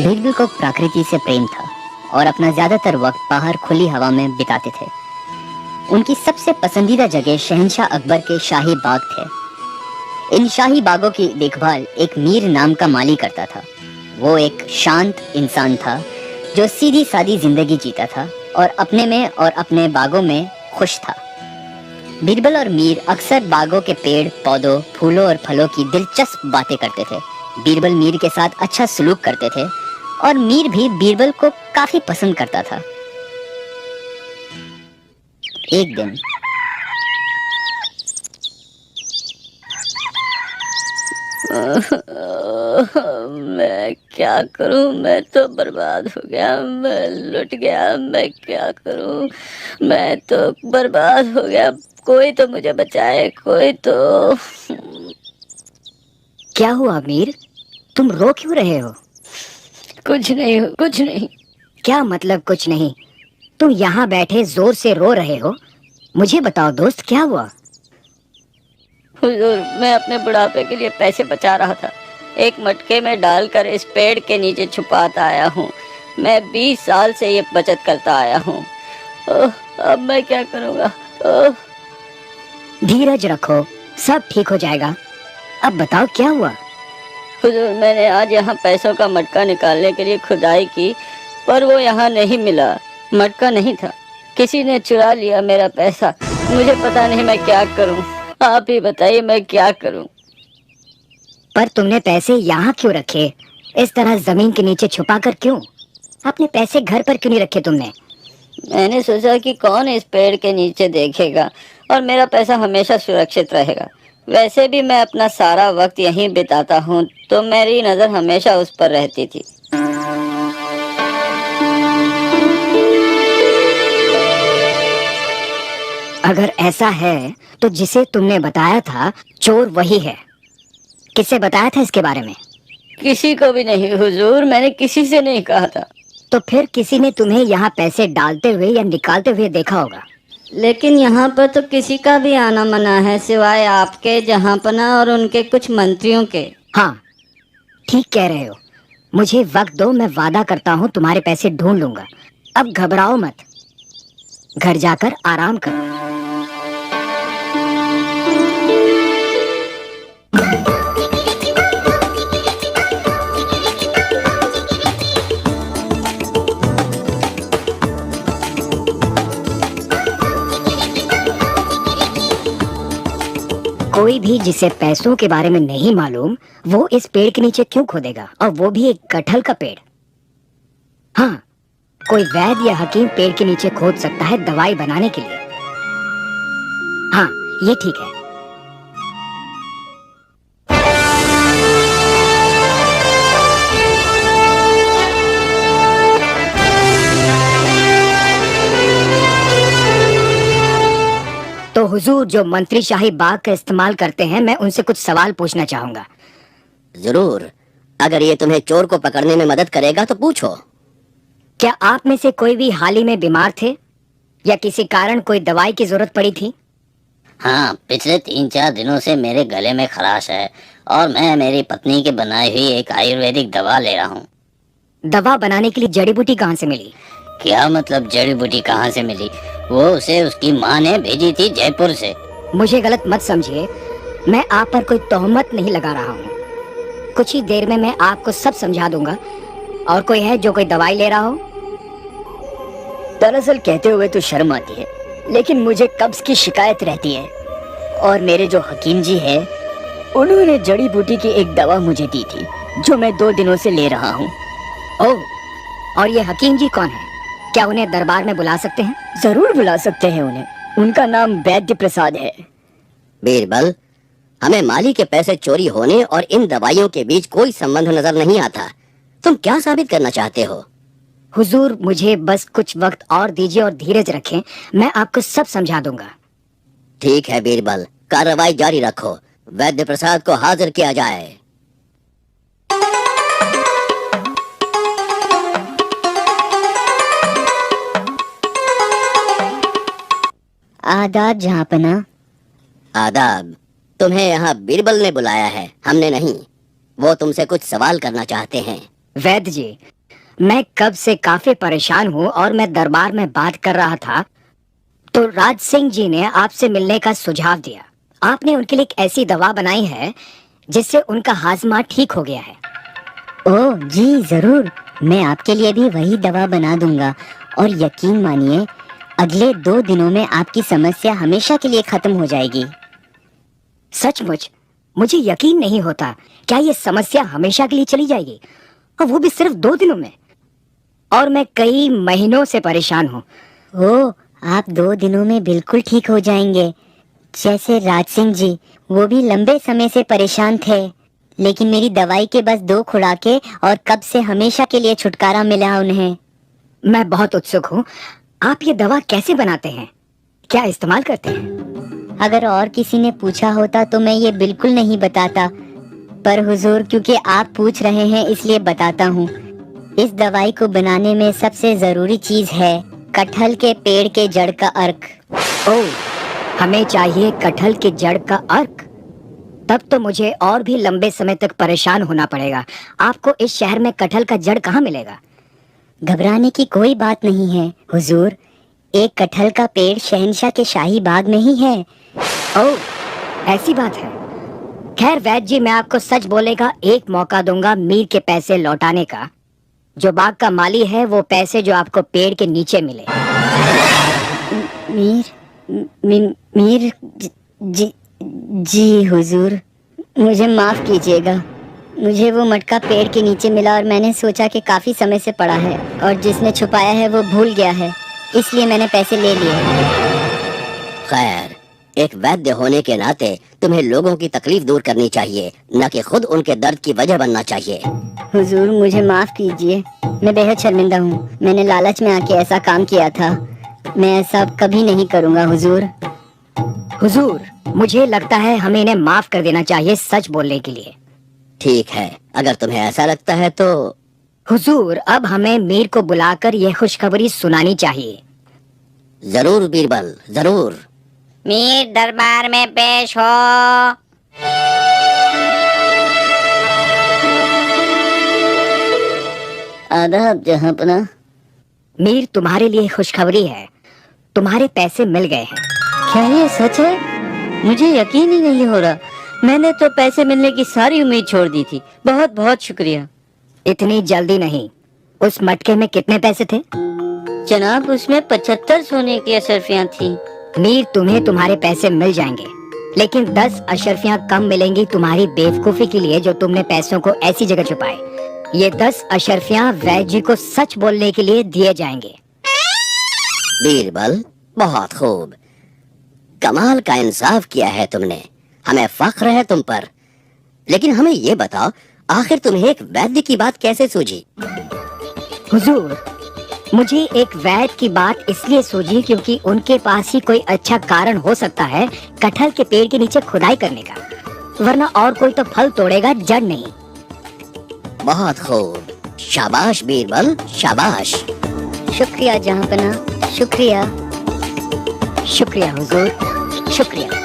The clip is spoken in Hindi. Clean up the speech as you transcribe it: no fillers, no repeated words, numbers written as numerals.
बीरबल को प्रकृति से प्रेम था और अपना ज्यादातर वक्त बाहर खुली हवा में बिताते थे। उनकी सबसे पसंदीदा जगह शहंशाह अकबर के शाही बाग थे। इन शाही बागों की देखभाल एक मीर नाम का माली करता था। वो एक शांत इंसान था जो सीधी सादी जिंदगी जीता था और अपने में और अपने बागों में खुश था। बीरबल और मीर अक्सर बागों के पेड़ पौधों फूलों और फलों की दिलचस्प बातें करते थे। बीरबल मीर के साथ अच्छा सलूक करते थे और मीर भी बीरबल को काफी पसंद करता था। एक दिन मैं क्या करूं, मैं तो बर्बाद हो गया, मैं लुट गया, मैं क्या करूं, मैं तो बर्बाद हो गया। कोई तो मुझे बचाए, कोई तो। क्या हुआ मीर, तुम रो क्यों रहे हो? कुछ नहीं, कुछ नहीं। क्या मतलब कुछ नहीं? तुम यहाँ बैठे जोर से रो रहे हो। मुझे बताओ दोस्त, क्या हुआ? हुजूर, मैं अपने बुढ़ापे के लिए पैसे बचा रहा था। एक मटके में डालकर इस पेड़ के नीचे छुपाता आया हूँ। मैं 20 साल से ये बचत करता आया हूँ। अब मैं क्या करूँगा? धीरज रखो, सब ठीक हो जाएगा। अब बताओ क्या हुआ? हुजूर, मैंने आज यहाँ पैसों का मटका निकालने के लिए खुदाई की, पर वो यहाँ नहीं मिला। मटका नहीं था, किसी ने चुरा लिया मेरा पैसा। मुझे पता नहीं मैं क्या करूँ। आप ही बताइए मैं क्या करूँ। पर तुमने पैसे यहाँ क्यों रखे? इस तरह जमीन के नीचे छुपा कर क्यों? अपने पैसे घर पर क्यों नहीं रखे तुमने? मैंने सोचा कि कौन इस पेड़ के नीचे देखेगा और मेरा पैसा हमेशा सुरक्षित रहेगा। वैसे भी मैं अपना सारा वक्त यहीं बिताता हूँ, तो मेरी नजर हमेशा उस पर रहती थी। अगर ऐसा है तो जिसे तुमने बताया था चोर वही है। किससे बताया था इसके बारे में? किसी को भी नहीं हुजूर, मैंने किसी से नहीं कहा था। तो फिर किसी ने तुम्हें यहाँ पैसे डालते हुए या निकालते हुए देखा होगा। लेकिन यहाँ पर तो किसी का भी आना मना है, सिवाय आपके जहाँपना और उनके कुछ मंत्रियों के। हाँ, ठीक कह रहे हो। मुझे वक्त दो, मैं वादा करता हूँ तुम्हारे पैसे ढूंढ लूंगा। अब घबराओ मत, घर जाकर आराम करो। कोई भी जिसे पैसों के बारे में नहीं मालूम, वो इस पेड़ के नीचे क्यों खोदेगा, और वो भी एक कटहल का पेड़। हाँ, कोई वैद्य या हकीम पेड़ के नीचे खोद सकता है दवाई बनाने के लिए। हाँ, ये ठीक है। तो हुजूर, जो मंत्री शाही बाग का इस्तेमाल करते हैं, मैं उनसे कुछ सवाल पूछना चाहूंगा। जरूर, अगर ये तुम्हें चोर को पकड़ने में मदद करेगा तो पूछो। क्या आप में से कोई भी हाल ही में बीमार थे या किसी कारण कोई दवाई की जरूरत पड़ी थी? हाँ, पिछले 3-4 दिनों से मेरे गले में खराश है और मैं मेरी पत्नी की बनाई हुई एक आयुर्वेदिक दवा ले रहा हूँ। दवा बनाने के लिए जड़ी बूटी कहाँ से मिली? क्या मतलब जड़ी बूटी कहाँ से मिली? वो उसे उसकी माँ ने भेजी थी जयपुर से। मुझे गलत मत समझिए, मैं आप पर कोई तोहमत नहीं लगा रहा हूँ। कुछ ही देर में मैं आपको सब समझा दूंगा। और कोई है जो कोई दवाई ले रहा हो? दरअसल कहते हुए तो शर्म आती है, लेकिन मुझे कब्ज की शिकायत रहती है और मेरे जो हकीम जी है, उन्होंने जड़ी बूटी की एक दवा मुझे दी थी जो मैं 2 दिनों से ले रहा हूँ। ओह, और ये हकीम जी कौन है? क्या उन्हें दरबार में बुला सकते हैं? जरूर बुला सकते हैं उन्हें। उनका नाम वैद्य प्रसाद है। बीरबल, हमें माली के पैसे चोरी होने और इन दवाइयों के बीच कोई संबंध नजर नहीं आता। तुम क्या साबित करना चाहते हो? हुजूर, मुझे बस कुछ वक्त और दीजिए और धीरज रखें, मैं आपको सब समझा दूंगा। ठीक है बीरबल, कार्रवाई जारी रखो। वैद्य प्रसाद को हाजिर किया जाए। आदाब जहाँपना। आदाब। तुम्हें यहाँ बीरबल ने बुलाया है, हमने नहीं। वो तुमसे कुछ सवाल करना चाहते हैं। वैद्य जी, मैं कब से काफी परेशान हूँ और मैं दरबार में बात कर रहा था तो राज सिंह जी ने आपसे मिलने का सुझाव दिया। आपने उनके लिए एक ऐसी दवा बनाई है जिससे उनका हाजमा ठीक हो गया है। ओह जी जरूर, मैं आपके लिए भी वही दवा बना दूंगा और यकीन मानिए अगले 2 दिनों में आपकी समस्या हमेशा के लिए खत्म हो जाएगी। सचमुच मुझे यकीन नहीं होता। क्या ये समस्या हमेशा के लिए चली जाएगी, और वो भी सिर्फ 2 दिनों में? और मैं कई महीनों से परेशान हूँ। ओह, आप 2 दिनों में बिल्कुल ठीक हो जाएंगे। जैसे राज सिंह जी, वो भी लंबे समय से परेशान थे, लेकिन मेरी दवाई के बस 2 खुराकें और कब से हमेशा के लिए छुटकारा मिला उन्हें। मैं बहुत उत्सुक हूँ। आप ये दवा कैसे बनाते हैं, क्या इस्तेमाल करते हैं? अगर और किसी ने पूछा होता तो मैं ये बिल्कुल नहीं बताता, पर हुजूर क्योंकि आप पूछ रहे हैं इसलिए बताता हूँ। इस दवाई को बनाने में सबसे जरूरी चीज है कटहल के पेड़ के जड़ का अर्क। ओह, हमें चाहिए कटहल की जड़ का अर्क। तब तो मुझे और भी लंबे समय तक परेशान होना पड़ेगा। आपको इस शहर में कटहल का जड़ कहाँ मिलेगा? घबराने की कोई बात नहीं है हुजूर, एक कटहल का पेड़ शहंशाह के शाही बाग में ही है। ओह, ऐसी बात है। खैर वैद्य जी, मैं आपको सच बोलेगा एक मौका दूंगा मीर के पैसे लौटाने का। जो बाग का माली है वो पैसे जो आपको पेड़ के नीचे मिले। मीर जी हुजूर, मुझे माफ कीजिएगा। मुझे वो मटका पेड़ के नीचे मिला और मैंने सोचा कि काफी समय से पड़ा है और जिसने छुपाया है वो भूल गया है, इसलिए मैंने पैसे ले लिए। खैर, एक वैद्य होने के नाते तुम्हें लोगों की तकलीफ दूर करनी चाहिए, न कि खुद उनके दर्द की वजह बनना चाहिए। हुजूर मुझे माफ कीजिए, मैं बेहद शर्मिंदा हूँ। मैंने लालच में आके ऐसा काम किया था। मैं ऐसा कभी नहीं करूँगा हुजूर। हुजूर, मुझे लगता है हमें इन्हें माफ कर देना चाहिए सच बोलने के लिए। ठीक है, अगर तुम्हें ऐसा लगता है तो। हुजूर, अब हमें मीर को बुलाकर यह खुशखबरी सुनानी चाहिए। जरूर बीरबल, जरूर। मीर दरबार में पेश हो। आदाब जहांपना। मीर, तुम्हारे लिए खुशखबरी है। तुम्हारे पैसे मिल गए हैं। क्या ये सच है? मुझे यकीन ही नहीं हो रहा। मैंने तो पैसे मिलने की सारी उम्मीद छोड़ दी थी। बहुत बहुत शुक्रिया। इतनी जल्दी नहीं। उस मटके में कितने पैसे थे? जनाब, उसमें 75 सोने की अशर्फियाँ थी। मीर, तुम्हें तुम्हारे पैसे मिल जाएंगे, लेकिन 10 अशर्फियाँ कम मिलेंगी तुम्हारी बेवकूफी के लिए जो तुमने पैसों को ऐसी जगह छुपाए। ये 10 अशर्फियाँ वैद्य जी को सच बोलने के लिए दिए जाएंगे। बीरबल, बहुत खूब। कमाल का इंसाफ किया है तुमने। हमें फख्र है तुम पर। लेकिन हमें ये बताओ, आखिर तुम्हें एक वैद्य की बात कैसे सूझी? हुजूर, मुझे एक वैद्य की बात इसलिए सूझी क्योंकि उनके पास ही कोई अच्छा कारण हो सकता है कटहल के पेड़ के नीचे खुदाई करने का, वरना और कोई तो फल तोड़ेगा, जड़ नहीं। बहुत खूब। शाबाश बीरबल, शाबाश। शुक्रिया जहांपना, शुक्रिया। शुक्रिया हुजूर, शुक्रिया।